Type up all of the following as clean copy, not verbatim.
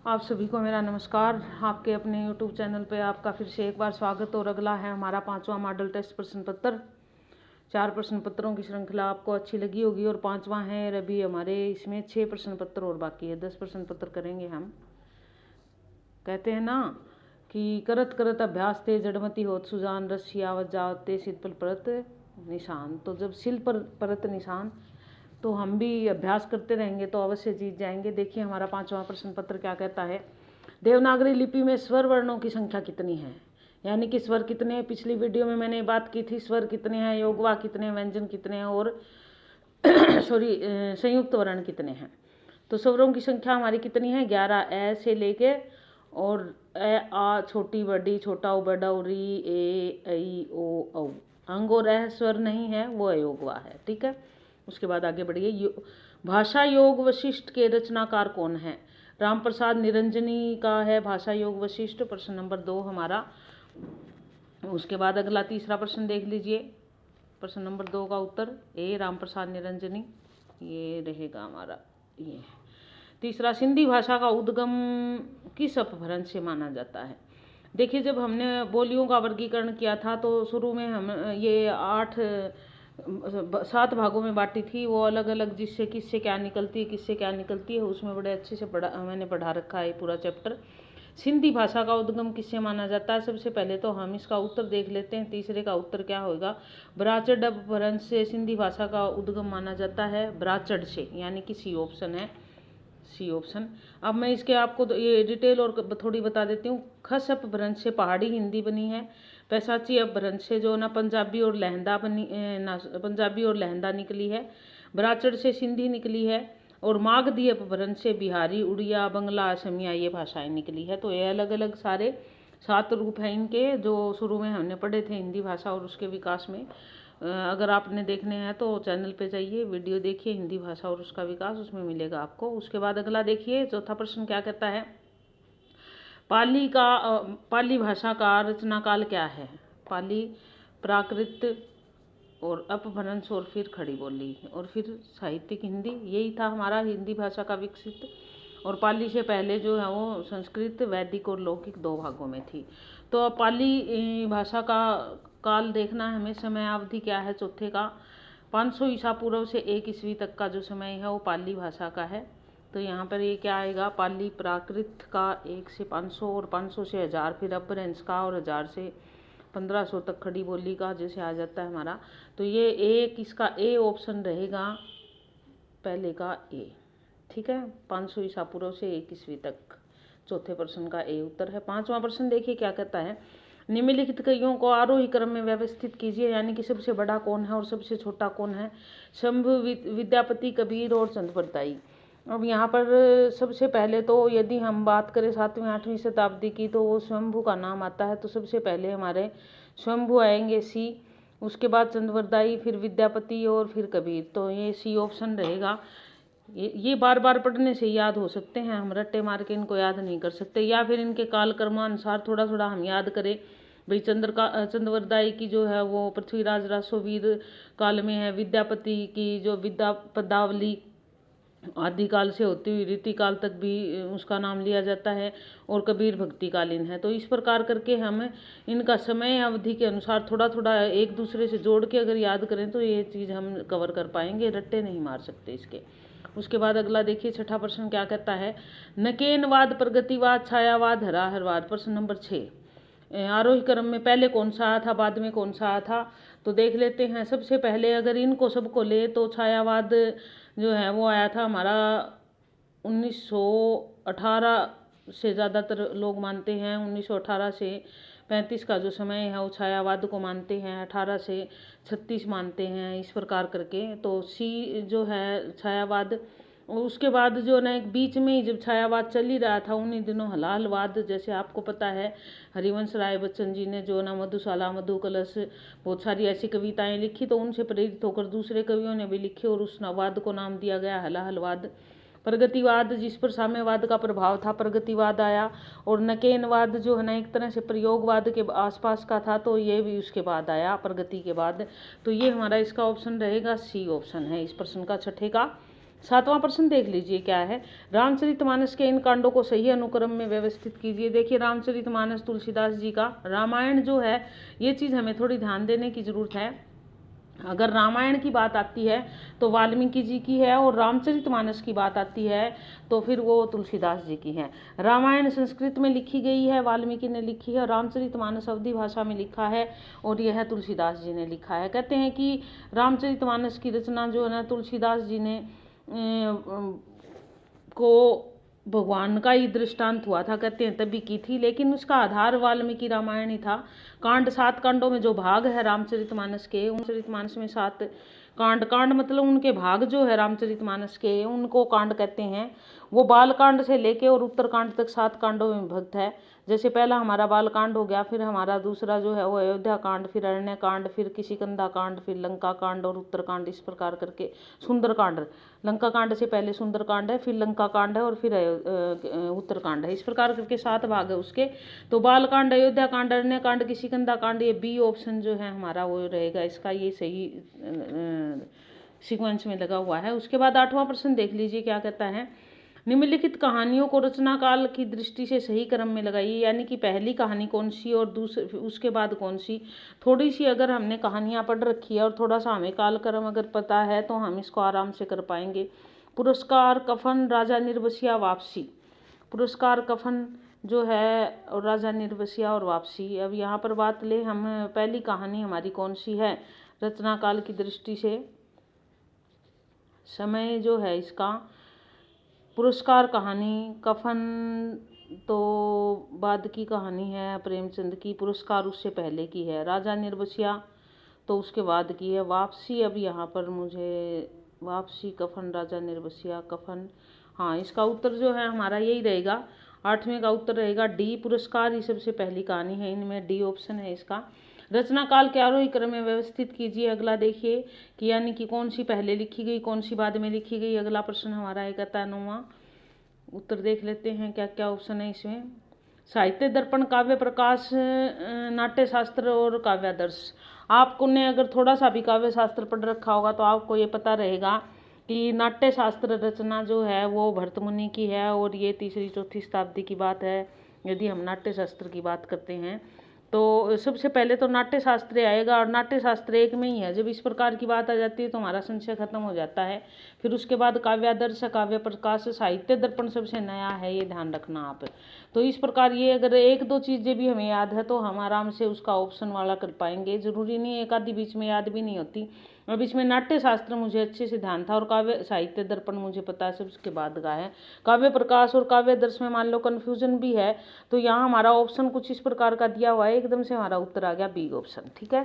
आप सभी को मेरा नमस्कार। आपके अपने YouTube चैनल पे आपका फिर से एक बार स्वागत। और अगला है हमारा 5वां मॉडल टेस्ट प्रश्न पत्र। 4 प्रश्न पत्रों की श्रृंखला आपको अच्छी लगी होगी और 5वां है। और अभी हमारे इसमें 6 प्रश्न पत्र और बाकी है। 10 प्रश्न पत्र करेंगे हम। कहते हैं ना कि करत करत अभ्यास ते जड़मती होत सुजान, रस आवत जावत ते सिर पर परत निशान। तो जब सिल पर परत निशान तो हम भी अभ्यास करते रहेंगे तो अवश्य जीत जाएंगे। देखिए हमारा 5वां प्रश्न पत्र क्या कहता है। देवनागरी लिपि में स्वर वर्णों की संख्या कितनी है, यानी कि स्वर कितने हैं। पिछली वीडियो में मैंने बात की थी स्वर कितने हैं, योगवा कितने हैं, व्यंजन कितने हैं और संयुक्त वर्ण कितने हैं। तो स्वरों की संख्या हमारी कितनी है, 11। ए से लेके और ए आ छोटी बड़ी छोटा उ बड़ा उ री ए ऐ ओ औ। अंग और रह स्वर नहीं है, वो अयोगवा है। ठीक है, उसके बाद आगे बढ़िए। भाषा योग वशिष्ठ के रचनाकार कौन है। राम प्रसाद निरंजनी का है भाषा योग वशिष्ठ। प्रश्न नंबर 2 हमारा। उसके बाद अगला तीसरा प्रश्न देख लीजिए। प्रश्न नंबर 2 का उत्तर ए राम प्रसाद निरंजनी, ये रहेगा हमारा। ये तीसरा, सिंधी भाषा का उद्गम किस अपभ्रंश से माना जाता है। देखिए जब हमने बोलियों का वर्गीकरण किया था तो शुरू में हम ये 7 भागों में बांटी थी। वो अलग अलग जिससे किससे क्या निकलती है किससे क्या निकलती है उसमें बड़े अच्छे से मैंने पढ़ा रखा है पूरा चैप्टर। सिंधी भाषा का उद्गम किससे माना जाता है। सबसे पहले तो हम इसका उत्तर देख लेते हैं। तीसरे का उत्तर क्या होगा, ब्राचड अपभ्रंश से सिंधी भाषा का उद्गम माना जाता है, ब्राचड से, यानी कि सी ऑप्शन है, सी ऑप्शन। अब मैं इसके आपको ये डिटेल और थोड़ी बता देती हूँ। खस अपभ्रंश से पहाड़ी हिंदी बनी है। पैसाची अपभ्रंश से जो ना पंजाबी और लहंदा निकली है। ब्राचड़ से सिंधी निकली है। और मागधी अपभ्रंश से बिहारी, उड़िया, बंगला, असमिया ये भाषाएं निकली है। तो ये अलग अलग सारे 7 रूप हैं इनके, जो शुरू में हमने पढ़े थे हिंदी भाषा और उसके विकास में। अगर आपने देखने हैं तो चैनल पे जाइए, वीडियो देखिए हिंदी भाषा और उसका विकास, उसमें मिलेगा आपको। उसके बाद अगला देखिए, चौथा प्रश्न क्या कहता है। पाली भाषा का रचना काल क्या है। पाली, प्राकृत और अपभ्रंश और फिर खड़ी बोली और फिर साहित्यिक हिंदी, यही था हमारा हिंदी भाषा का विकसित। और पाली से पहले जो है वो संस्कृत, वैदिक और लौकिक 2 भागों में थी। तो पाली भाषा का काल देखना है हमें। समय अवधि क्या है चौथे का, 500 ईसा पूर्व से 1 ईस्वी तक का जो समय है वो पाली भाषा का है। तो यहाँ पर ये क्या आएगा, पाली प्राकृत का 1 से 500 और 500 से 1000, फिर अपभ्रंश का और 1000 से 1500 तक खड़ी बोली का जैसे आ जाता है हमारा। तो ये एक इसका ए ऑप्शन रहेगा, पहले का ए। ठीक है, 500 ईसा पूर्व से 1 ईस्वी तक, चौथे प्रश्न का ए उत्तर है। 5वां प्रश्न देखिए क्या कहता है। निम्नलिखित कइयों को आरोही क्रम में व्यवस्थित कीजिए, यानी कि सबसे बड़ा कौन है और सबसे छोटा कौन है। शंभु, विद्यापति, कबीर और चंद्रप्रदायी। अब यहाँ पर सबसे पहले तो यदि हम बात करें 7वीं 8वीं शताब्दी की तो वो शंभु का नाम आता है। तो सबसे पहले हमारे शंभु आएंगे सी, उसके बाद चंद्रप्रदायी, फिर विद्यापति और फिर कबीर। तो ये सी ऑप्शन रहेगा। ये बार बार पढ़ने से याद हो सकते हैं, हम रट्टे मार के इनको याद नहीं कर सकते। या फिर इनके काल क्रमानुसार थोड़ा थोड़ा हम याद करें। भाई चंद्रप्रदायी की जो है वो पृथ्वीराज रासोवीर काल में है। विद्यापति की जो विद्या पदावली आदिकाल से होती हुई रीतिकाल तक भी उसका नाम लिया जाता है। और कबीर भक्तिकालीन है। तो इस प्रकार करके हम इनका समय अवधि के अनुसार थोड़ा थोड़ा एक दूसरे से जोड़ के अगर याद करें तो ये चीज़ हम कवर कर पाएंगे, रट्टे नहीं मार सकते इसके। उसके बाद अगला देखिए, छठा प्रश्न क्या कहता है। नकेनवाद, प्रगतिवाद, छायावाद, हराहरवाद। प्रश्न नंबर 6, आरोही क्रम में पहले कौन सा आया था, बाद में कौन सा आया था। तो देख लेते हैं। सबसे पहले अगर इनको सबको ले तो छायावाद जो है वो आया था हमारा 1918 से, ज़्यादातर लोग मानते हैं 1918 से 35 का जो समय है वो छायावाद को मानते हैं, 18 से 36 मानते हैं, इस प्रकार करके। तो सी जो है छायावाद। और उसके बाद जो ना एक बीच में ही जब छायावाद चल ही रहा था उन्हीं दिनों हलालवाद, जैसे आपको पता है हरिवंश राय बच्चन जी ने जो ना मधुशाला, मधु कलश, बहुत सारी ऐसी कविताएं लिखी। तो उनसे प्रेरित होकर दूसरे कवियों ने भी लिखी और उस वाद को नाम दिया गया हलाहलवाद। प्रगतिवाद, जिस पर साम्यवाद का प्रभाव था, प्रगतिवाद आया। और नकेनवाद जो है ना एक तरह से प्रयोगवाद के आसपास का था, तो ये भी उसके बाद आया, प्रगति के बाद। तो ये हमारा इसका ऑप्शन रहेगा सी ऑप्शन है इस प्रश्न का, छठे का 7वां प्रश्न देख लीजिए क्या है। रामचरितमानस के इन कांडों को सही अनुक्रम में व्यवस्थित कीजिए। देखिए रामचरितमानस तुलसीदास जी का, रामायण जो है ये चीज़ हमें थोड़ी ध्यान देने की जरूरत है। अगर रामायण की बात आती है तो वाल्मीकि जी की है, और रामचरितमानस की बात आती है तो फिर वो तुलसीदास जी की है। रामायण संस्कृत में लिखी गई है, वाल्मीकि ने लिखी है, और रामचरितमानस अवधी भाषा में लिखा है और यह तुलसीदास जी ने लिखा है। कहते हैं कि रामचरितमानस की रचना जो है ना तुलसीदास जी ने को भगवान का ही दृष्टांत हुआ था, कहते हैं तभी की थी, लेकिन उसका आधार वाल्मीकि रामायण ही था। कांड 7 कांडों में जो भाग है रामचरितमानस के, रामचरितमानस में 7 कांड, कांड मतलब उनके भाग जो है रामचरितमानस के, उनको कांड कहते हैं। वो बाल कांड से लेके और उत्तरकांड तक 7 कांडों में विभक्त है। जैसे पहला हमारा बाल कांड हो गया, फिर हमारा दूसरा जो है वो अयोध्या कांड, फिर अरण्य कांड, फिर किष्किंधा कांड, फिर लंका कांड और उत्तरकांड, इस प्रकार करके सुंदरकांड। लंका कांड से पहले सुंदरकांड है, फिर लंका कांड है और फिर उत्तरकांड है, इस प्रकार करके 7 भाग है उसके। तो बाल कांड, अयोध्या कांड, अरण्य कांड, किष्किंधा कांड, ये बी ऑप्शन जो है हमारा वो रहेगा इसका, ये सही सीक्वेंस में लगा हुआ है। उसके बाद 8वां प्रश्न देख लीजिए क्या कहता है। निम्नलिखित कहानियों को रचना काल की दृष्टि से सही क्रम में लगाइए, यानी कि पहली कहानी कौन सी और दूसरी उसके बाद कौन सी। थोड़ी सी अगर हमने कहानियाँ पढ़ रखी है और थोड़ा सा हमें कालक्रम अगर पता है तो हम इसको आराम से कर पाएंगे। पुरस्कार, कफन, राजा निर्वसिया, वापसी। पुरस्कार, कफन जो है और राजा निर्वसिया और वापसी। अब यहाँ पर बात ले हम, पहली कहानी हमारी कौन सी है रचना काल की दृष्टि से। समय जो है इसका पुरस्कार कहानी, कफन तो बाद की कहानी है प्रेमचंद की, पुरस्कार उससे पहले की है, राजा निर्वसिया तो उसके बाद की है, वापसी अब यहाँ पर मुझे वापसी, कफन, राजा निर्वसिया, कफन, हाँ इसका उत्तर जो है हमारा यही रहेगा। 8वें का उत्तर रहेगा डी, पुरस्कार ही सबसे पहली कहानी है, इनमें डी ऑप्शन है इसका। रचना काल के आरोही क्रम में व्यवस्थित कीजिए। अगला देखिए कि यानी कि कौन सी पहले लिखी गई, कौन सी बाद में लिखी गई। अगला प्रश्न हमारा है कहता है 9वां। उत्तर देख लेते हैं क्या क्या ऑप्शन है इसमें। साहित्य दर्पण, काव्य प्रकाश, नाट्य शास्त्र और काव्यादर्श। आपको ने अगर थोड़ा सा भी काव्य शास्त्र पढ़ रखा होगा तो आपको ये पता रहेगा कि नाट्य शास्त्र रचना जो है वो भरत मुनि की है, और ये 3री-4थी शताब्दी की बात है यदि हम नाट्य शास्त्र की बात करते हैं। तो सबसे पहले तो नाट्य शास्त्र आएगा, और नाट्य शास्त्र एक में ही है। जब इस प्रकार की बात आ जाती है तो हमारा संशय खत्म हो जाता है। फिर उसके बाद काव्यादर्श, काव्य प्रकाश, साहित्य दर्पण सबसे नया है, ये ध्यान रखना आप। तो इस प्रकार ये अगर 1-2 चीज़ें भी हमें याद है तो हम आराम से उसका ऑप्शन वाला कर पाएंगे। जरूरी नहीं एक आधी बीच में याद भी नहीं होती। अब इसमें नाट्य शास्त्र मुझे अच्छे से ध्यान था, और काव्य साहित्य दर्पण मुझे पता है सबके बाद का है। काव्य प्रकाश और काव्य दर्श में मान लो कन्फ्यूजन भी है तो यहाँ हमारा ऑप्शन कुछ इस प्रकार का दिया हुआ है, एकदम से हमारा उत्तर आ गया बी ऑप्शन। ठीक है।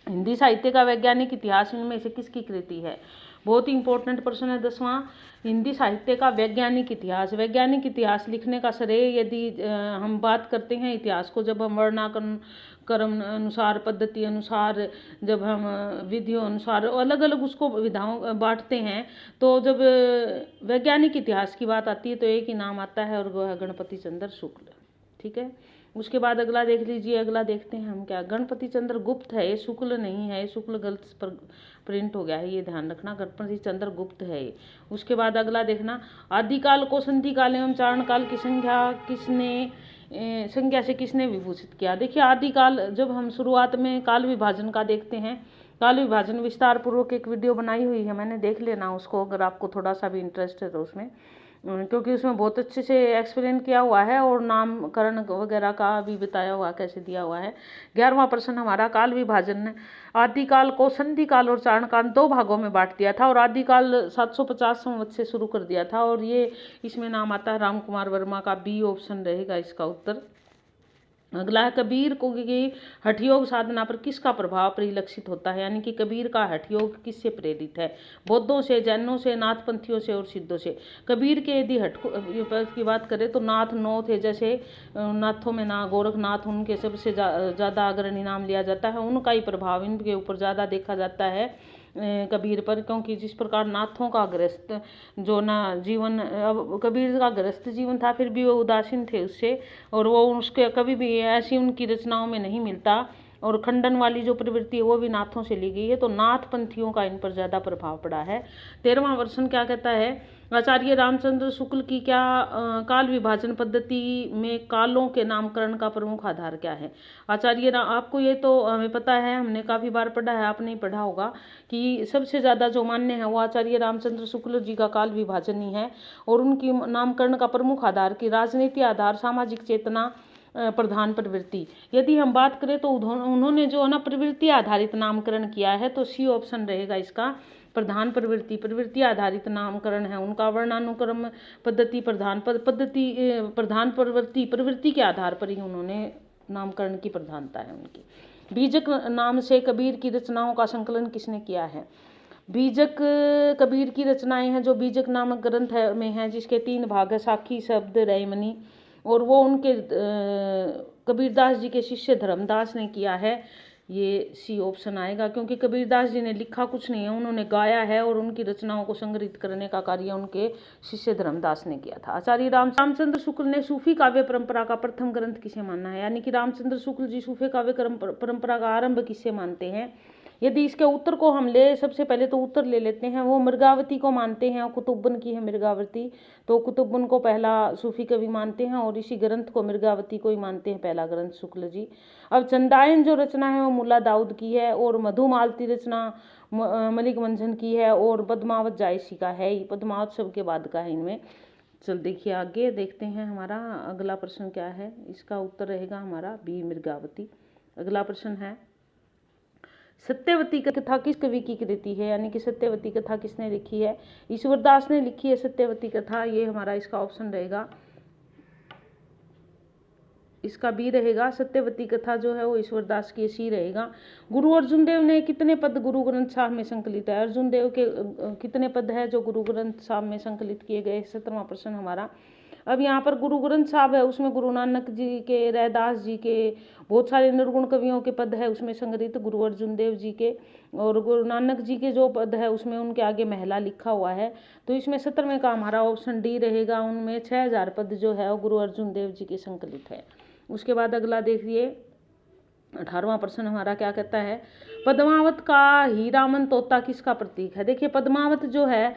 हिंदी साहित्य का वैज्ञानिक इतिहास इनमें से किसकी कृति है। बहुत ही इंपॉर्टेंट प्रश्न है 10वां। हिंदी साहित्य का वैज्ञानिक इतिहास, वैज्ञानिक इतिहास लिखने का श्रेय यदि हम बात करते हैं इतिहास को, जब हम वर्णाक्रम क्रम अनुसार, पद्धति अनुसार, जब हम विधियों अनुसार अलग अलग उसको विधाओं बांटते हैं, तो जब वैज्ञानिक इतिहास की बात आती है तो एक ही नाम आता है और वह है गणपति चंद्र शुक्ल। ठीक है। उसके बाद अगला देख लीजिए। अगला देखते हैं हम क्या, गणपति चंद्र गुप्त है, ये शुक्ल नहीं है, ये शुक्ल गलत पर प्रिंट हो गया है, ये ध्यान रखना, गणपति चंद्र गुप्त है ये। उसके बाद अगला देखना, आदिकाल को संधि काल एवं चारण काल की संज्ञा से किसने विभूषित किया। देखिए आदिकाल, जब हम शुरुआत में काल विभाजन का देखते हैं, काल विभाजन विस्तार पूर्वक एक वीडियो बनाई हुई है, मैंने देख लेना उसको अगर आपको थोड़ा सा भी इंटरेस्ट है तो उसमें, क्योंकि उसमें बहुत अच्छे से एक्सप्लेन किया हुआ है और नामकरण वगैरह का भी बताया हुआ कैसे दिया हुआ है। 11वां प्रश्न हमारा, काल विभाजन ने आदिकाल को संधि काल और चारण काल 2 भागों में बांट दिया था, और आदिकाल 750 संवत से शुरू कर दिया था, और ये इसमें नाम आता है राम कुमार वर्मा का, बी ऑप्शन रहेगा इसका उत्तर। अगला है, कबीर को की हठयोग साधना पर किसका प्रभाव परिलक्षित होता है, यानी कि कबीर का हठयोग किससे प्रेरित है। बौद्धों से, जैनों से, नाथपंथियों से और सिद्धों से। कबीर के यदि हठ की बात करें तो नाथ 9 थे, जैसे नाथों में ना गोरखनाथ उनके सबसे ज़्यादा अग्रणी नाम लिया जाता है, उनका ही प्रभाव इनके ऊपर ज़्यादा देखा जाता है कबीर पर, क्योंकि जिस प्रकार नाथों का गृहस्थ जो ना जीवन, अब कबीर का गृहस्थ जीवन था फिर भी वो उदासीन थे उससे, और वो उसके कभी भी ऐसी उनकी रचनाओं में नहीं मिलता और खंडन वाली जो प्रवृत्ति है वो भी नाथों से ली गई है, तो नाथ पंथियों का इन पर ज़्यादा प्रभाव पड़ा है। 13वां प्रश्न क्या कहता है, आचार्य रामचंद्र शुक्ल की क्या काल विभाजन पद्धति में कालों के नामकरण का प्रमुख आधार क्या है। आपको ये तो हमें पता है, हमने काफ़ी बार पढ़ा है, आपने ही पढ़ा होगा कि सबसे ज़्यादा जो मान्य है वो आचार्य रामचंद्र शुक्ल जी का काल विभाजन ही है। और उनकी नामकरण का प्रमुख आधार की राजनीति आधार सामाजिक चेतना प्रधान प्रवृत्ति। यदि हम बात करें तो उन्होंने जो है ना प्रवृत्ति आधारित नामकरण किया है, तो सी ऑप्शन रहेगा इसका, प्रधान प्रवृत्ति आधारित नामकरण है उनका। वर्णानुक्रम पद्धति प्रधान प्रवृत्ति के आधार पर ही उन्होंने नामकरण की प्रधानता है उनकी। बीजक नाम से कबीर की रचनाओं का संकलन किसने किया है। बीजक कबीर की रचनाएं हैं जो बीजक नामक ग्रंथ में है, जिसके 3 भाग है, साखी, शब्द, रहमनी, और वो उनके कबीरदास जी के शिष्य धर्मदास ने किया है। ये सी ऑप्शन आएगा, क्योंकि कबीरदास जी ने लिखा कुछ नहीं है, उन्होंने गाया है और उनकी रचनाओं को संग्रहित करने का कार्य उनके शिष्य धर्मदास ने किया था। आचार्य रामचंद्र शुक्ल ने सूफी काव्य परंपरा का प्रथम ग्रंथ किसे माना है, यानी कि रामचंद्र शुक्ल जी सूफी काव्य परंपरा का आरंभ किससे मानते हैं। यदि इसके उत्तर को हम ले, सबसे पहले तो उत्तर ले लेते हैं, वो मृगावती को मानते हैं, कुतुब्बन की है मृगावती, तो कुतुब्बन को पहला सूफी कवि मानते हैं और इसी ग्रंथ को मृगावती को ही मानते हैं पहला ग्रंथ शुक्ल जी। अब चंदायन जो रचना है वो मुल्ला दाऊद की है, और मधुमालती रचना मलिक मंझन की है, और पद्मावत जायसी का है, पद्मावत सबके बाद का है इनमें। चल देखिए आगे देखते हैं, हमारा अगला प्रश्न क्या है, इसका उत्तर रहेगा हमारा बी मृगावती। अगला प्रश्न है, सत्यवती कथा किस कवि की कृति है, यानी कि सत्यवती कथा किसने लिखी है। ईश्वरदास ने लिखी है सत्यवती कथा, ये हमारा इसका ऑप्शन रहेगा, इसका बी रहेगा। सत्यवती कथा जो है वो ईश्वरदास की सी रहेगा। गुरु अर्जुन देव ने कितने पद गुरु ग्रंथ साहब में संकलित है, अर्जुन देव के कितने पद है जो गुरु ग्रंथ साहब में संकलित किए गए, 17वां प्रश्न हमारा। अब यहाँ पर गुरु ग्रंथ साहब है, उसमें गुरु नानक जी के, रैदास जी के, बहुत सारे निर्गुण कवियों के पद है उसमें संग्रहित, गुरु अर्जुन देव जी के, और गुरु नानक जी के जो पद है उसमें उनके आगे महला लिखा हुआ है, तो इसमें 17वें का हमारा ऑप्शन डी रहेगा। उनमें 6000 पद जो है वो गुरु अर्जुन देव जी के संकलित है। उसके बाद अगला देखिए 18वां प्रश्न हमारा क्या कहता है, पद्मावत का हीरामन तोता किसका प्रतीक है। देखिए पद्मावत जो है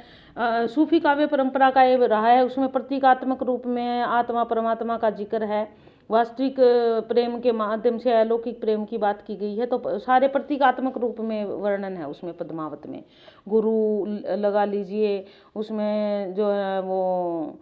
सूफी काव्य परंपरा का ये रहा है, उसमें प्रतीकात्मक रूप में आत्मा परमात्मा का जिक्र है, वास्तविक प्रेम के माध्यम से अलौकिक प्रेम की बात की गई है, तो सारे प्रतीकात्मक रूप में वर्णन है उसमें पद्मावत में। गुरु लगा लीजिए, उसमें जो है वो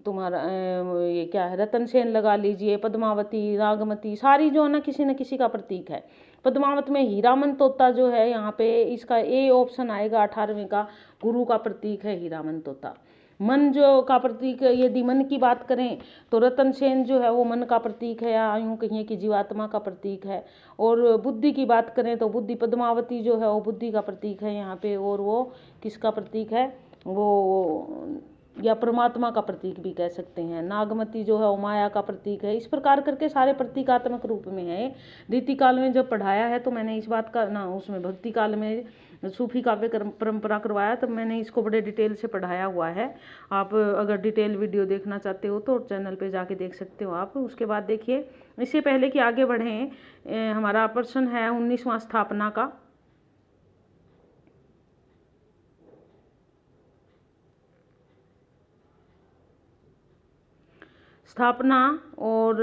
तुम्हारा ये क्या है, रतन सेन लगा लीजिए, पद्मावती, नागमती, सारी जो है ना किसी न किसी का प्रतीक है। पद्मावत में हीरामन तोता जो है यहाँ पे इसका ए ऑप्शन आएगा 18वें का, गुरु का प्रतीक है हीरामन तोता। मन जो का प्रतीक, यदि मन की बात करें तो रतन सेन जो है वो मन का प्रतीक है, या यूँ कहिए कि जीवात्मा का प्रतीक है। और बुद्धि की बात करें तो बुद्धि, पद्मावती जो है वो बुद्धि का प्रतीक है यहाँ पे, और वो किसका प्रतीक है, वो या परमात्मा का प्रतीक भी कह सकते हैं। नागमती जो है वो माया का प्रतीक है। इस प्रकार करके सारे प्रतीकात्मक रूप में है। रीति काल में जब पढ़ाया है तो मैंने इस बात का ना, उसमें भक्ति काल में सूफी काव्य परंपरा करवाया तब मैंने इसको बड़े डिटेल से पढ़ाया हुआ है। आप अगर डिटेल वीडियो देखना चाहते हो तो चैनल पे जाके देख सकते हो आप। उसके बाद देखिए, इससे पहले कि आगे बढ़ें, हमारा प्रश्न है 19वां स्थापना का। स्थापना और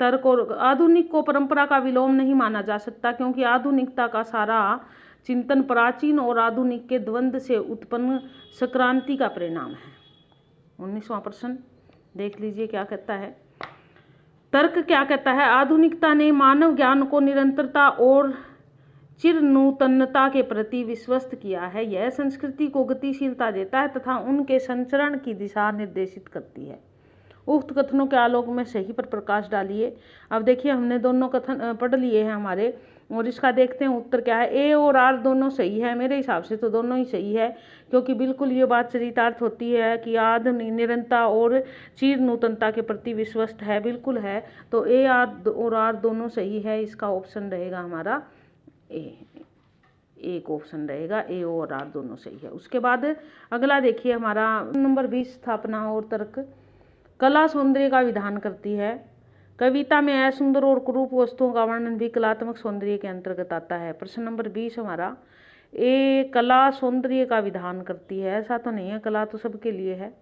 तर्क और आधुनिक को परंपरा का विलोम नहीं माना जा सकता, क्योंकि आधुनिकता का सारा चिंतन प्राचीन और आधुनिक के द्वंद्व से उत्पन्न संक्रांति का परिणाम है। 19वां प्रश्न देख लीजिए क्या कहता है। तर्क क्या कहता है, आधुनिकता ने मानव ज्ञान को निरंतरता और चिर नूतनता के प्रति विश्वस्त किया है। यह संस्कृति को गतिशीलता देता है तथा उनके संचरण की दिशा निर्देशित करती है। उक्त कथनों के आलोक में सही पर प्रकाश डालिए। अब देखिए हमने दोनों कथन पढ़ लिए हैं हमारे, और इसका देखते हैं उत्तर क्या है। ए और आर दोनों सही है, मेरे हिसाब से तो दोनों ही सही है, क्योंकि बिल्कुल ये बात चरितार्थ होती है कि आधुनिक निरंतरता और चिर नूतनता के प्रति विश्वस्त है, बिल्कुल है। तो ए आर और आर दोनों सही है, इसका ऑप्शन रहेगा हमारा ए, एक ऑप्शन रहेगा ए और आर दोनों सही है। उसके बाद अगला देखिए हमारा नंबर 20 स्थापना और तर्क। कला सौंदर्य का विधान करती है। कविता में असुंदर और कुरूप वस्तुओं का वर्णन भी कलात्मक सौंदर्य के अंतर्गत आता है। प्रश्न नंबर 20 हमारा, ए कला सौंदर्य का विधान करती है। ऐसा तो नहीं है, कला तो सबके लिए है।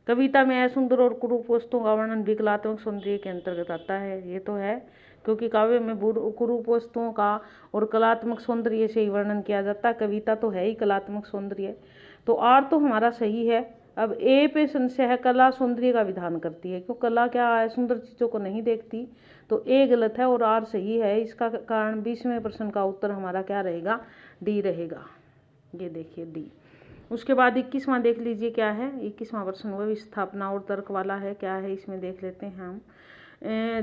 कविता में असुंदर और कुरूप वस्तुओं का वर्णन भी कलात्मक सौंदर्य के अंतर्गत आता है, ये तो है, क्योंकि काव्य में कुरूप वस्तुओं का और कलात्मक सौंदर्य से ही वर्णन किया जाता है। कविता तो है ही कलात्मक सौंदर्य, तो आर तो हमारा सही है। अब ए पे संशय है, कला सौंदर्य का विधान करती है, क्यों कला क्या है, सुंदर चीज़ों को नहीं देखती, तो ए गलत है और आर सही है। इसका कारण 20वें प्रश्न का उत्तर हमारा क्या रहेगा, डी रहेगा। ये देखिए डी। उसके बाद 21वां देख लीजिए क्या है। 21वां प्रश्न वह विस्थापना और तर्क वाला है, क्या है इसमें देख लेते हैं हम।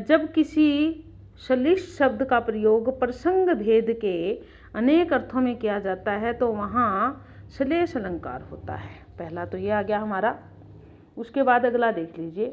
जब किसी श्लिष्ट शब्द का प्रयोग प्रसंग भेद के अनेक अर्थों में किया जाता है तो वहाँ श्लेष अलंकार होता है। पहला तो ये आ गया हमारा। उसके बाद अगला देख लीजिए,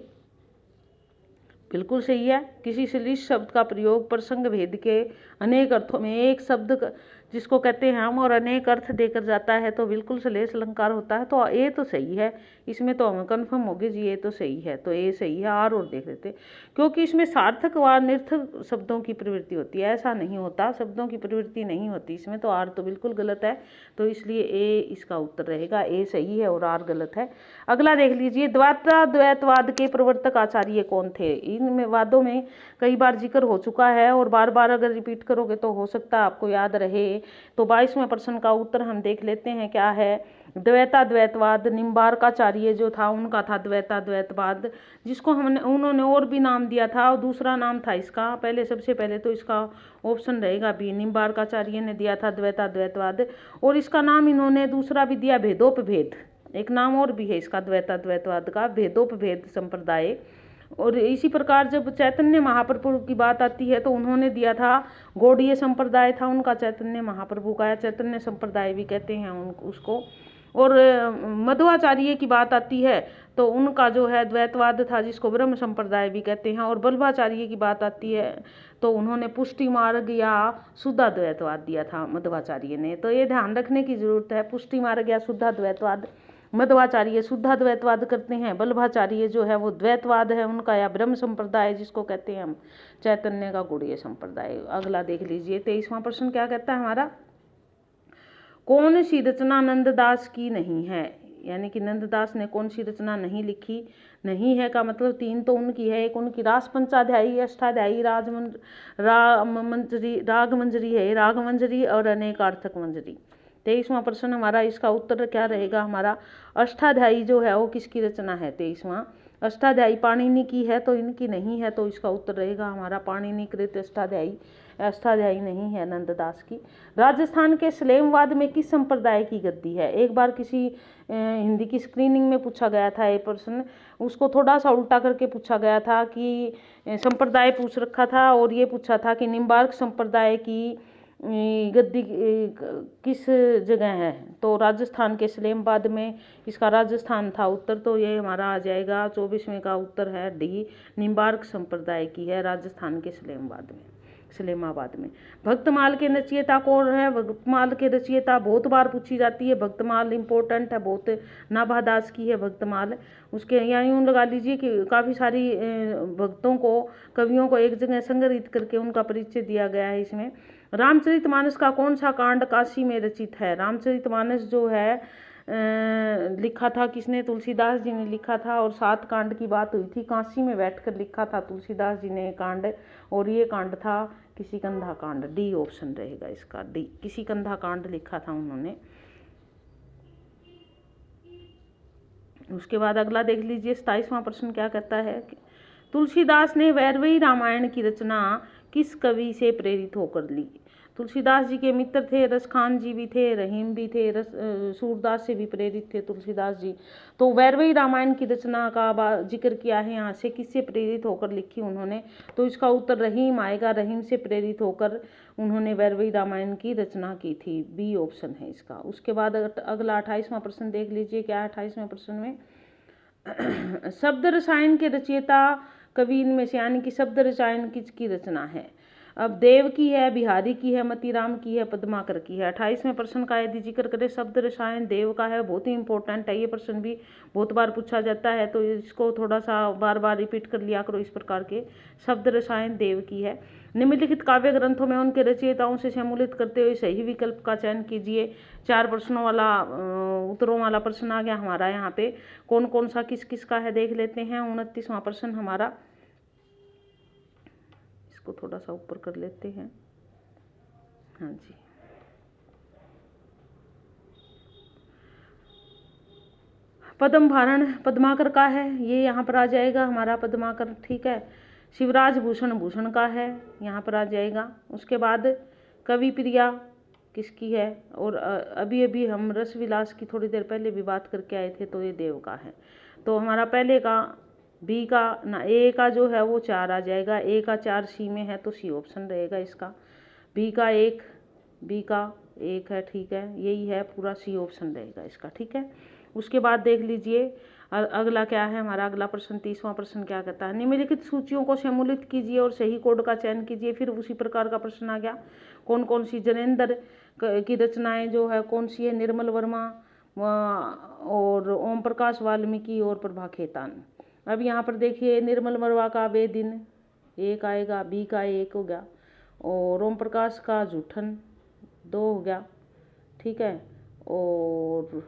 बिल्कुल सही है। किसी श्लिष्ट शब्द का प्रयोग प्रसंग भेद के अनेक अर्थों में, एक शब्द जिसको कहते हैं हम और अनेक अर्थ देकर जाता है तो बिल्कुल श्लेष अलंकार होता है, तो ए तो सही है। इसमें तो हम कन्फर्म हो गए जी, ये तो सही है, तो ए सही है। आर और देख लेते, क्योंकि इसमें सार्थक व निर्थक शब्दों की प्रवृत्ति होती है, ऐसा नहीं होता, शब्दों की प्रवृत्ति नहीं होती इसमें, तो आर तो बिल्कुल गलत है, तो इसलिए ए इसका उत्तर रहेगा। ए सही है और आर गलत है। अगला देख लीजिए, द्वैतवाद के प्रवर्तक आचार्य कौन थे। इन वादों में कई बार जिक्र हो चुका है और बार बार अगर रिपीट करोगे तो हो सकता है आपको याद रहे। तो 22वें प्रश्न का उत्तर हम देख लेते हैं क्या है। द्वैतवाद निम्बार्काचार्य जो था उनका था द्वैतवाद, जिसको उन्होंने और भी नाम दिया था, और दूसरा नाम था इसका। पहले सबसे पहले तो इसका ऑप्शन रहेगा बी, निम्बार्काचार्य ने दिया था द्वैतवाद, और इसका नाम इन्होंने दूसरा भी दिया भेदोपभेद। एक नाम और भी है इसका द्वैतवाद का, भेदोपभेद संप्रदाय। और इसी प्रकार जब चैतन्य महाप्रभु की बात आती है तो उन्होंने दिया था गौड़ीय संप्रदाय था उनका, चैतन्य महाप्रभु का, या चैतन्य संप्रदाय भी कहते हैं उसको। और मध्वाचार्य की बात आती है तो उनका जो है द्वैतवाद था, जिसको ब्रह्म संप्रदाय भी कहते हैं। और बल्लभाचार्य की बात आती है तो उन्होंने पुष्टि मार्ग या शुद्ध द्वैतवाद दिया था मध्वाचार्य ने। तो ये ध्यान रखने की जरूरत है, पुष्टि मार्ग या शुद्ध द्वैतवाद। मध्वाचार्य शुद्ध द्वैतवाद करते हैं, बल्लभाचार्य जो है वो द्वैतवाद है उनका, या ब्रह्म संप्रदाय जिसको कहते हैं हम, चैतन्य का गौड़ीय संप्रदाय। अगला देख लीजिए 23वां प्रश्न क्या कहता है हमारा, कौन सी रचना नंददास की नहीं है। यानी कि नंददास ने कौन सी रचना नहीं लिखी। नहीं है का मतलब 3 तो उनकी है, एक उनकी रास पंचाध्यायी, अष्टाध्यायी, रागमंजरी है, रागमंजरी और अनेकार्थक मंजरी। 23वां प्रश्न हमारा, इसका उत्तर क्या रहेगा हमारा, अष्टाध्यायी जो है वो किसकी रचना है। 23वां अष्टाध्यायी पाणिनि की है तो इनकी नहीं है, तो इसका उत्तर रहेगा हमारा पाणिनि कृत अष्टाध्यायी नहीं है नंददास की। राजस्थान के सलेमवाद में किस संप्रदाय की गद्दी है। एक बार किसी हिंदी की स्क्रीनिंग में पूछा गया था ये प्रश्न, उसको थोड़ा सा उल्टा करके पूछा गया था कि संप्रदाय पूछ रखा था और ये पूछा था कि निम्बार्क संप्रदाय की गद्दी किस जगह है, तो राजस्थान के सलेमबाद में, इसका राजस्थान था उत्तर, तो ये हमारा आ जाएगा 24वें का उत्तर है डी, निम्बार्क संप्रदाय की है राजस्थान के सलेमाबाद में। भक्तमाल के रचयिता कौन है। भक्तमाल के रचयिता बहुत बार पूछी जाती है, भक्तमाल इंपॉर्टेंट है बहुत, नाभादास की है भक्तमाल। उसके यहाँ यूँ लगा लीजिए कि काफ़ी सारी भक्तों को, कवियों को एक जगह संग्रहित करके उनका परिचय दिया गया है इसमें। रामचरितमानस का कौन सा कांड काशी में रचित है। रामचरितमानस जो है लिखा था किसने, तुलसीदास जी ने लिखा था, और 7 कांड की बात हुई थी, काशी में बैठकर लिखा था तुलसीदास जी ने कांड, और ये कांड था किसी कंधा कांड। डी ऑप्शन रहेगा इसका, डी किसी कंधा कांड लिखा था उन्होंने। उसके बाद अगला देख लीजिए 27वां प्रश्न क्या कहता है, तुलसीदास ने वैरवई रामायण की रचना किस कवि से प्रेरित होकर ली। तुलसीदास जी के मित्र थे, रसखान जी भी थे, रहीम भी थे, सूरदास से भी प्रेरित थे तुलसीदास जी। तो वैरवई रामायण की रचना का जिक्र किया है यहाँ से, किससे प्रेरित होकर लिखी उन्होंने, तो इसका उत्तर रहीम आएगा। रहीम से प्रेरित होकर उन्होंने वैरवई रामायण की रचना की थी, बी ऑप्शन है इसका। उसके बाद अगला 28वां प्रश्न देख लीजिए क्या है 28वें प्रश्न में। शब्द रसायन के रचयिता कवि इनमें से, यानी कि शब्द रसायन किसकी रचना है। अब देव की है, बिहारी की है, मतीराम की है, पद्माकर की है। 28वें प्रश्न का यदि जिक्र करें, शब्द रसायन देव का है, बहुत ही इंपॉर्टेंट है। ये प्रश्न भी बहुत बार पूछा जाता है, तो इसको थोड़ा सा बार बार रिपीट कर लिया करो। इस प्रकार के शब्द रसायन देव की है। निम्नलिखित काव्य ग्रंथों में उनके रचयिताओं से सम्मिलित करते हुए सही विकल्प का चयन कीजिए। 4 प्रश्नों वाला उत्तरों वाला प्रश्न आ गया हमारा यहाँ पे। कौन कौन सा किस किस का है देख लेते हैं। 29वां प्रश्न हमारा, इसको थोड़ा सा ऊपर कर लेते हैं। हाँ जी, पद्म भारण पद्माकर का है, ये यहाँ पर आ जाएगा हमारा पद्माकर। ठीक है, शिवराज भूषण भूषण का है, यहाँ पर आ जाएगा। उसके बाद कवि प्रिया किसकी है, और अभी अभी हम रस विलास की थोड़ी देर पहले भी बात करके आए थे, तो ये देव का है। तो हमारा पहले का बी का ना, ए का जो है वो 4 आ जाएगा, ए का 4 सी में है, तो सी ऑप्शन रहेगा इसका। बी का 1, बी का 1 है, ठीक है, यही है पूरा, सी ऑप्शन रहेगा इसका। ठीक है, उसके बाद देख लीजिए अगला क्या है हमारा। अगला प्रश्न 30वां प्रश्न क्या कहता है, निम्नलिखित सूचियों को सम्मिलित कीजिए और सही कोड का चयन कीजिए। फिर उसी प्रकार का प्रश्न आ गया, कौन कौन सी जनेन्द्र की रचनाएं जो है कौन सी है, निर्मल वर्मा और ओम प्रकाश वाल्मीकि और प्रभा खेतान। अब यहाँ पर देखिए, निर्मल वर्मा का वे दिन 1 आएगा, बी का 1 हो गया, और ओम प्रकाश का जूठन 2 हो गया। ठीक है, और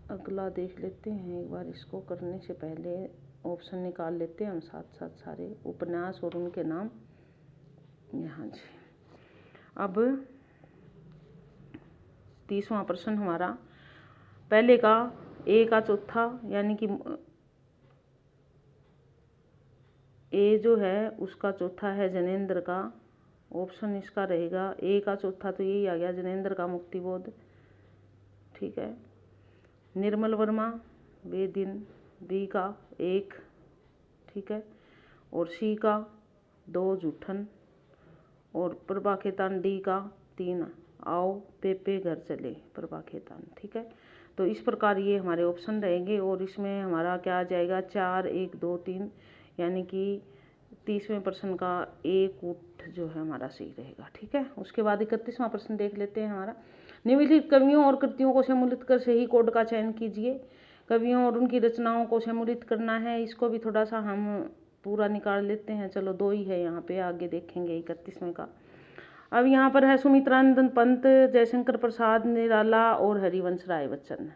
अगला देख लेते हैं एक बार, इसको करने से पहले ऑप्शन निकाल लेते हैं हम साथ साथ सारे उपन्यास और उनके नाम। यहाँ जी, अब 30वां प्रश्न हमारा, पहले का ए का चौथा, यानी कि ए जो है उसका चौथा है जनेन्द्र का, ऑप्शन इसका रहेगा ए का चौथा, तो यही आ गया जनेन्द्र का मुक्तिबोध। ठीक है, निर्मल वर्मा वे दिन बी का 1, ठीक है, और सी का 2 जूठन, और प्रभा खेतान डी का 3 आओ पेपे घर चले प्रभा खेतान। ठीक है, तो इस प्रकार ये हमारे ऑप्शन रहेंगे, और इसमें हमारा क्या आ जाएगा 4 1 2 3, यानी कि 30वें प्रश्न का एक उठ जो है हमारा सही रहेगा। ठीक है, उसके बाद 31वां प्रश्न देख लेते हैं हमारा, निम्नलिखित कवियों और कृतियों को सम्मिलित कर सही कोड का चयन कीजिए। कवियों और उनकी रचनाओं को सम्मिलित करना है, इसको भी थोड़ा सा हम पूरा निकाल लेते हैं। चलो 2 ही है यहाँ पे, आगे देखेंगे 31वें का। अब यहाँ पर है सुमित्रानंदन पंत, जयशंकर प्रसाद निराला और हरिवंश राय बच्चन।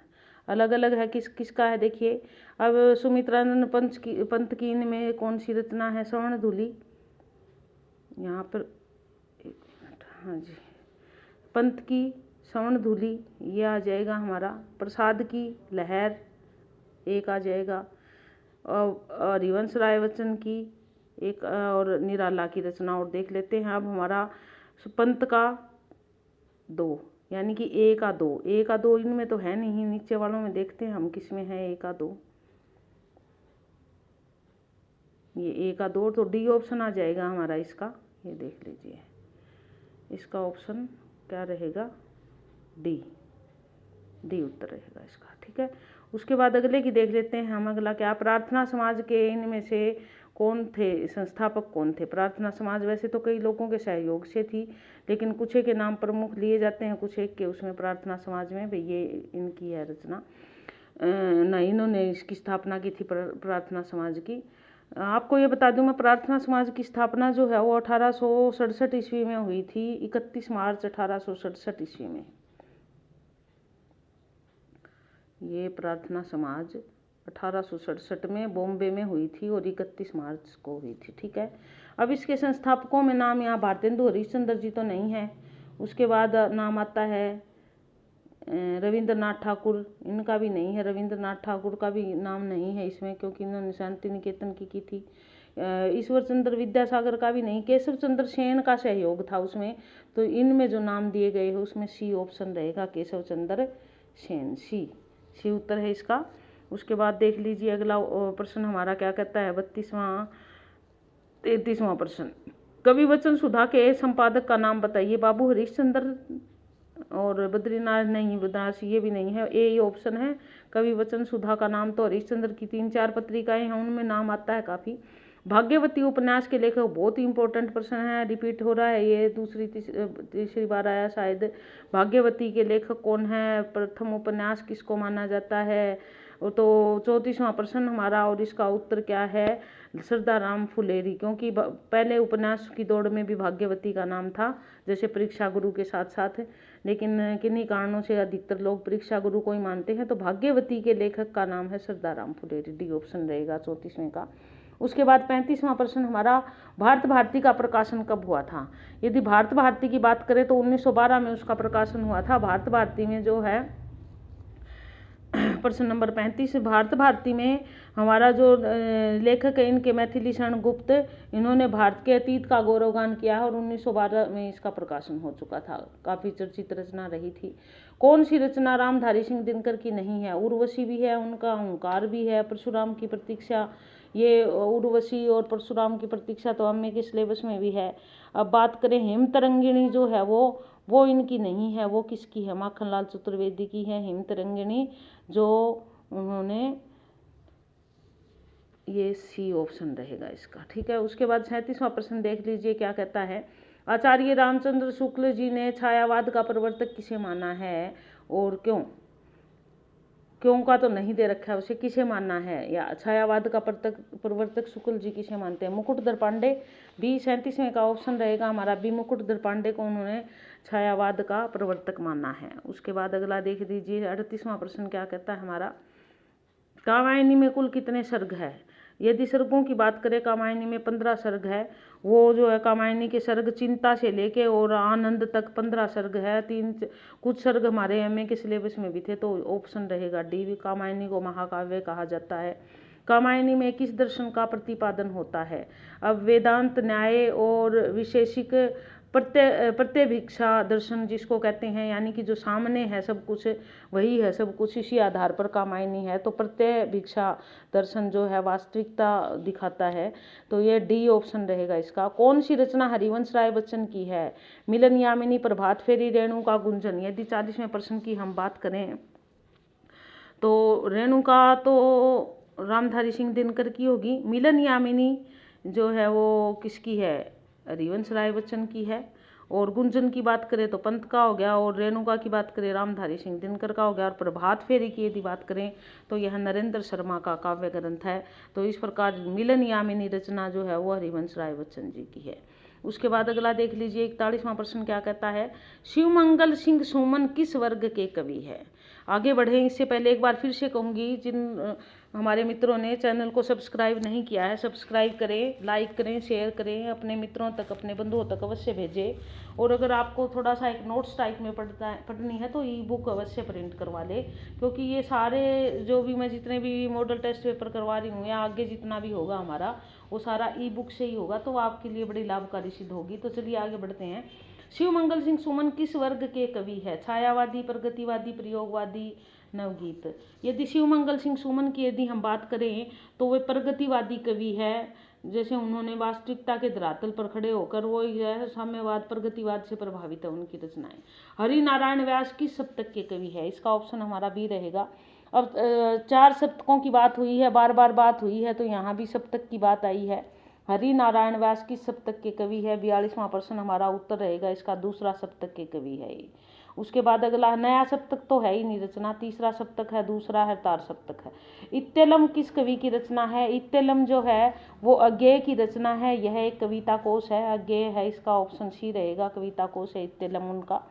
अलग अलग है, किस किसका है देखिए। अब सुमित्रानंद पंत की इनमें कौन सी रचना है, स्वर्णधुली, यहाँ पर 1 मिनट, हाँ जी, पंत की स्वर्णधुली ये आ जाएगा हमारा। प्रसाद की लहर 1 आ जाएगा, और हरिवंश राय बच्चन की एक, और निराला की रचना और देख लेते हैं। अब हमारा पंत का 2, यानी कि ए का 2 इनमें तो है नहीं, नीचे वालों में देखते हैं हम किस में है ए का 2, ये ए का 2, तो डी ऑप्शन आ जाएगा हमारा इसका। ये देख लीजिए, इसका ऑप्शन क्या रहेगा, डी उत्तर रहेगा इसका। ठीक है, उसके बाद अगले की देख लेते हैं हम। अगला क्या, प्रार्थना समाज के इनमें से कौन थे, संस्थापक कौन थे। प्रार्थना समाज वैसे तो कई लोगों के सहयोग से थी, लेकिन कुछ के नाम प्रमुख लिए जाते हैं, कुछ के उसमें प्रार्थना समाज में भाई ये इनकी है रचना, नहीं इन्होंने इसकी स्थापना की थी प्रार्थना समाज की। आपको ये बता दूं मैं, प्रार्थना समाज की स्थापना जो है वो 1867 ईस्वी में हुई थी, 31 मार्च 1867 ईस्वी में ये प्रार्थना समाज 1867 में बॉम्बे में हुई थी, और 31 मार्च को हुई थी। ठीक है, अब इसके संस्थापकों में नाम यहाँ भारतेंदु हरिश्चंद्र जी तो नहीं है, उसके बाद नाम आता है रविंद्रनाथ ठाकुर, इनका भी नहीं है, रविंद्रनाथ ठाकुर का भी नाम नहीं है इसमें, क्योंकि इन्होंने शांति निकेतन की थी। ईश्वर चंद्र विद्यासागर का भी नहीं, केशव चंद्र सेन का सहयोग था उसमें, तो इनमें जो नाम दिए गए हैं उसमें सी ऑप्शन रहेगा, केशव चंद्र सेन, सी उत्तर है इसका। उसके बाद देख लीजिए अगला प्रश्न हमारा क्या कहता है, 33वां प्रश्न, कवि वचन सुधा के संपादक का नाम बताइए। बाबू हरिश्चंद्र और बद्रीनाथ नहीं, बद्रीनाथ ये भी नहीं है, ए ऑप्शन है। कवि वचन सुधा का नाम तो हरिश्चंद्र की 3-4 पत्रिकाएं हैं उनमें नाम आता है काफ़ी, भाग्यवती उपन्यास के लेखक बहुत ही इंपॉर्टेंट प्रश्न है, रिपीट हो रहा है, ये तीसरी बार आया शायद। भाग्यवती के लेखक कौन है, प्रथम उपन्यास किसको माना जाता है, तो 34वां प्रश्न हमारा, और इसका उत्तर क्या है, सरदाराम फुलेरी। क्योंकि पहले उपन्यास की दौड़ में भी भाग्यवती का नाम था, जैसे परीक्षा गुरु के साथ साथ, लेकिन किन्हीं कारणों से अधिकतर लोग परीक्षा गुरु को ही मानते हैं, तो भाग्यवती के लेखक का नाम है सरदाराम फुलेरी। डी ऑप्शन रहेगा 34वें का। उसके बाद 35वां प्रश्न हमारा, भारत भारती का प्रकाशन कब हुआ था। यदि भारत भारती की बात करें तो 1912 में उसका प्रकाशन हुआ था। भारत भारती में जो है प्रश्न नंबर 35, भारत भारती में हमारा जो लेखक है इनके मैथिली शरण गुप्त, इन्होंने भारत के अतीत का गौरवगान किया है और 1912 में इसका प्रकाशन हो चुका था। काफ़ी चर्चित रचना रही थी। कौन सी रचना रामधारी सिंह दिनकर की नहीं है। उर्वशी भी है उनका, ओंकार भी है, परशुराम की प्रतीक्षा, ये उर्वशी और परशुराम की प्रतीक्षा तो एमए के सिलेबस में भी है। अब बात करें हेम तरंगिणी जो है वो इनकी नहीं है, वो किसकी है, माखनलाल चतुर्वेदी की है हेम तरंगिणी, जो उन्होंने, ये सी ऑप्शन रहेगा इसका, ठीक है। उसके बाद 37वां प्रश्न देख लीजिए क्या कहता है, आचार्य रामचंद्र शुक्ल जी ने छायावाद का प्रवर्तक किसे माना है और क्यों। क्यों का तो नहीं दे रखा है, उसे किसे मानना है, या छायावाद का प्रवर्तक शुक्ल जी किसे मानते हैं, मुकुटधर पांडे। बी 37वें का ऑप्शन रहेगा हमारा, बी मुकुटधर पांडे को उन्होंने छायावाद का प्रवर्तक माना है। उसके बाद अगला देख लीजिए 38वां प्रश्न क्या कहता है हमारा, कामायनी में कुल कितने सर्ग है। यदि सर्गों की बात करें, कामायनी में 15 सर्ग है। वो जो है कामायनी के सर्ग चिंता से लेके और आनंद तक 15 सर्ग है। कुछ सर्ग हमारे एमए के सिलेबस में भी थे, तो ऑप्शन रहेगा डी, कामायनी को महाकाव्य कहा जाता है। कामायनी में किस दर्शन का प्रतिपादन होता है। अब वेदांत, न्याय और विशेषिक प्रत्यभिक्षा दर्शन जिसको कहते हैं, यानी कि जो सामने है सब कुछ वही है सब कुछ, इसी आधार पर कामायनी है। तो प्रत्यभिक्षा दर्शन जो है वास्तविकता दिखाता है, तो ये डी ऑप्शन रहेगा इसका। कौन सी रचना हरिवंश राय बच्चन की है, मिलन यामिनी, प्रभात फेरी, रेणुका, गुंजन। यदि 40वें प्रश्न की हम बात करें तो रेणुका तो रामधारी सिंह दिनकर की होगी, मिलन यामिनी जो है वो किसकी है, हरिवंश राय बच्चन की है, और गुंजन की बात करें तो पंत का हो गया, और रेणुका की बात करें रामधारी सिंह दिनकर का हो गया, और प्रभात फेरी की यदि बात करें तो यह नरेंद्र शर्मा का काव्य ग्रंथ है। तो इस प्रकार मिलन यामिनी रचना जो है वो हरिवंश राय बच्चन जी की है। उसके बाद अगला देख लीजिए 41वां प्रश्न क्या कहता है, शिवमंगल सिंह सुमन किस वर्ग के कवि है। आगे बढ़े इससे पहले एक बार फिर से कहूँगी, जिन हमारे मित्रों ने चैनल को सब्सक्राइब नहीं किया है, सब्सक्राइब करें, लाइक करें, शेयर करें, अपने मित्रों तक, अपने बंधुओं तक अवश्य भेजें। और अगर आपको थोड़ा सा एक नोट्स टाइप में पढ़नी है तो ई बुक अवश्य प्रिंट करवा ले, क्योंकि ये सारे जो भी मैं जितने भी मॉडल टेस्ट पेपर करवा रही हूँ या आगे जितना भी होगा हमारा, वो सारा ई बुक से ही होगा, तो आपके लिए बड़ी लाभकारी सिद्ध होगी। तो चलिए आगे बढ़ते हैं। शिवमंगल सिंह सुमन किस वर्ग के कवि है, छायावादी, प्रगतिवादी, प्रयोगवादी, नवगीत। यदि शिवमंगल सिंह सुमन की यदि हम बात करें तो वे प्रगतिवादी कवि है, जैसे उन्होंने वास्तविकता के धरातल पर खड़े होकर वो साम्यवाद, प्रगतिवाद से प्रभावित है उनकी रचनाएं। हरि नारायण व्यास किस शतक के कवि है, इसका ऑप्शन हमारा बी रहेगा। अब 4 शतकों की बात हुई है, बार बार बात हुई है, तो यहाँ भी शतक की बात आई है। हरि नारायण व्यास किस शतक के कवि है, 42वां प्रश्न हमारा उत्तर रहेगा इसका, दूसरा शतक के कवि है ये। उसके बाद अगला, नया सप्तक तो है ही नहीं रचना, तीसरा सप्तक है, दूसरा है तार सप्तक है। इत्तेलम किस कवि की रचना है, इत्तेलम जो है वो अज्ञेय की रचना है, यह एक कविता कोश है, अज्ञेय है, इसका ऑप्शन सी रहेगा, कविता कोश है इत्तेलम उनका।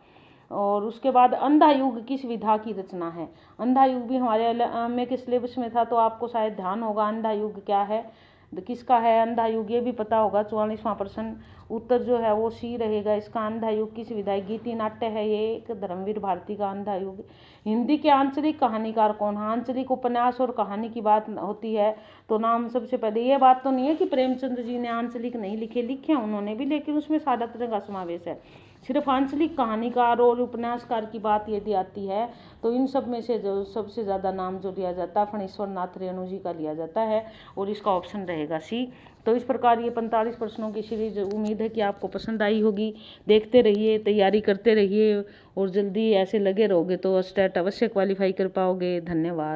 और उसके बाद अंधा युग किस विधा की रचना है, अंधा युग भी हमारे एमए के सिलेबस में था, तो आपको शायद ध्यान होगा अंधा युग क्या है, किसका है अंधा युग, ये भी पता होगा। 44वां प्रश्न उत्तर जो है वो सी रहेगा इसका, अंधा युग किस विधा, गीति नाट्य है ये एक, धर्मवीर भारती का अंधा युग। हिंदी के आंचलिक कहानीकार कौन है, आंचलिक उपन्यास और कहानी की बात होती है तो नाम सबसे पहले, ये बात तो नहीं है कि प्रेमचंद जी ने आंचलिक नहीं लिखे उन्होंने भी, लेकिन उसमें सारा तरह का समावेश है। सिर्फ आंचलिक कहानीकार और उपन्यासकार की बात यदि आती है तो इन सब में से जो सबसे ज़्यादा नाम जो लिया जाता है फणीश्वर नाथ रेणु जी का लिया जाता है, और इसका ऑप्शन रहेगा सी। तो इस प्रकार ये 45 प्रश्नों की सीरीज उम्मीद है कि आपको पसंद आई होगी। देखते रहिए, तैयारी करते रहिए, और जल्दी ऐसे लगे रहोगे तो स्टेट अवश्य क्वालिफाई कर पाओगे। धन्यवाद।